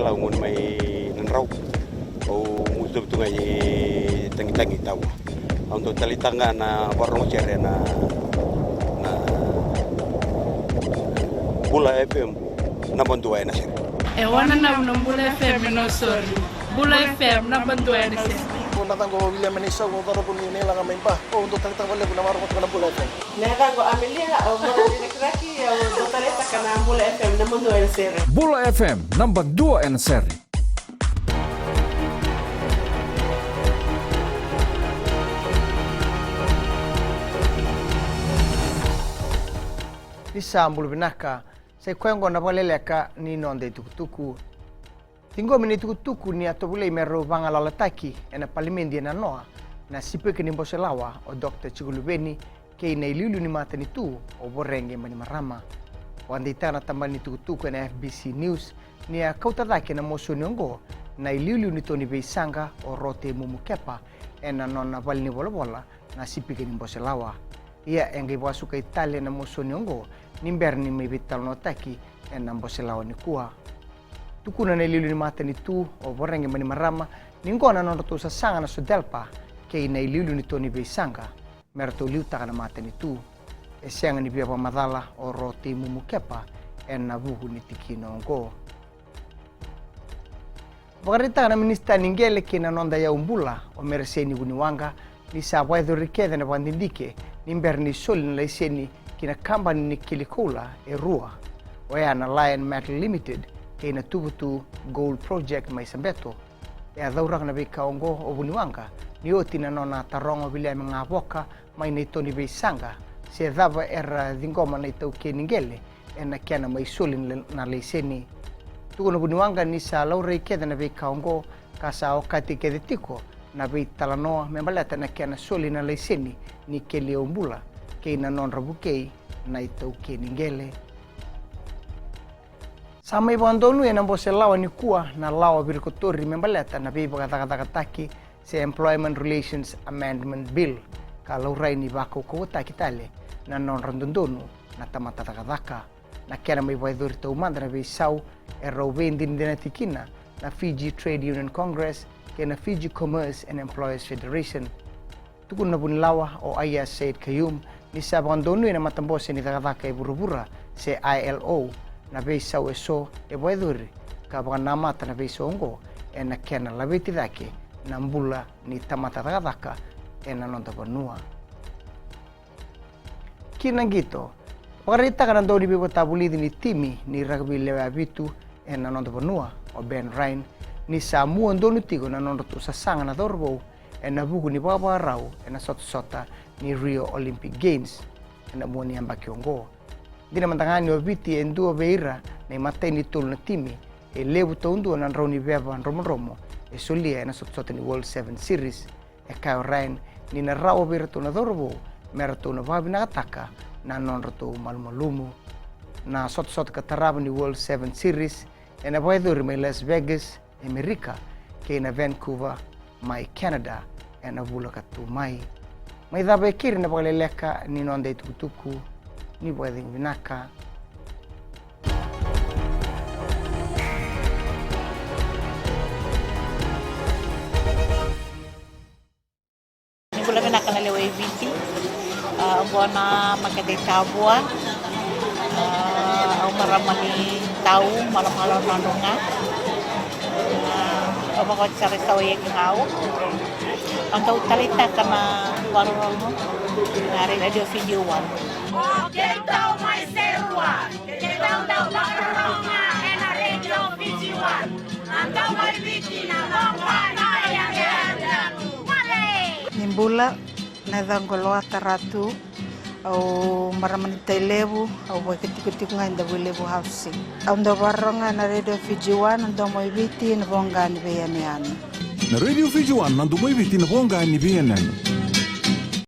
kila ngun mai nanrau o mutu tu ngai tangi tahu untuk talitanga na warung cere na Bula FM na bantuan na sir wana na Bula FM no sorry Bula FM na bantuan na sir natang ko William Menisa ko taro po ni lang main pa o untuk talitang wala ko na maro ko na Bula FM nega ko Amelia o mo direkraki o dotareta kana Bula FM na bantuan sir Bula FM number 2 en seri. Isambulu binaka se kwengo na baleleka ni nonde tukutuku tingo mini tukutuku ni atobule meru bangala lataki ena palimendi na noa na sipeke ni boselawa o Dr. Chigulubeni ke na ililu ni matani tu o borenge mani marama wandi tana tambani tukutuku na FBC News ni akautadake na mosuniongo na ililu ni Tony Beisanga o rote mumukepa ena nona balini bola na sipeke ni boselawa ia engai wasuka Italia na mosuniongo nimberni mai vital notaki ena boselawa ni kuwa tukuna na ililu ni matani tu o borenge mani marama ningona non tu sasanga na sudelpa ke na ililu ni Tony Beisanga merto liuta na matani tu esianga ni biapa madala o roti mumukepa ena buhu ni tikino ngo Bagarita na minista ningele kina nonda ya umbula o mereseni guniwanga ni sabwaido rikeda na bandindike nimberni soli na laiseni kina company ni Kilikola e Rua o na Lion Metal Limited kina tubutu gold project mai sambeto e adhaurang na beka ongo o guniwanga ni oti na nona tarongo bilia mga boka mai na Tony Beisanga se dhava era dhingoma na itau keningele ena kiana mai soli na laiseni tuko na guniwanga ni sa laura ikeda na beka ongo kasa o kati kedetiko na bei talanoa membalata na kiana soli na laiseni ni keli ombula kei na non rabukei na itau keningele sama ibandonu ya nambose lawa ni kuwa na lawa birikotori membalata na bei bagatakataki se Employment Relations Amendment Bill kalau rai ni bako kota kitale na non randondonu na tamatatakataka na kiana mai baidori tau manda na bei sau erraubendin dinatikina na Fiji Trade Union Congress kena Fiji Commerce and Employers Federation tukun na bunlawa o Aya Said Kayum ni sa abandonu na matambose ni takataka e burubura se ILO na beisau eso e baidori ka namata na beisongo e na kena labeti dake na mbula ni tamata takataka e na nonta banua kinangito pagarita ka nandoni bibo tabulidi ni timi ni rugby lewa abitu e na nonta banua o Ben Ryan ni sa muon donu tigo na nonta tu sasanga na dorbo e na buku ni baba rau e na sota ni Rio Olympic Games e na muon ni amba kiongo dina mantangani o biti e ndua beira na imatay ni tulu na timi e lebu taundu na rauni beba romo e solia e na sota ni World 7 Series e Kyle Ryan ni na rao beira tu na dorbo mera tu na babi nakataka na nonta tu malumalumu na sota kataraba ni World 7 Series e na baiduri may Las Vegas Amerika kay na Vancouver mai Canada e na bula katu mai daba kiri na pagaleleka ni nonda tukutuku ni pwedeng binaka ni bula binaka na lewa ibiti buana makadekabua au maramani tau malam-malam nandunga ako cari tahu yang kau atau talita kena warung hari radio video one Kita mai serua kita dah warunga ena radio video one anda mai bikin apa yang mare nimbula na dangoloa taratu au maramanita lebu au wakitiko nganda lebu housing ando baronga na radio Fijiwan ando moibiti na bonga ni beyaneani Na Radio Fijiwan nandu moibiti na bonga ni beyaneani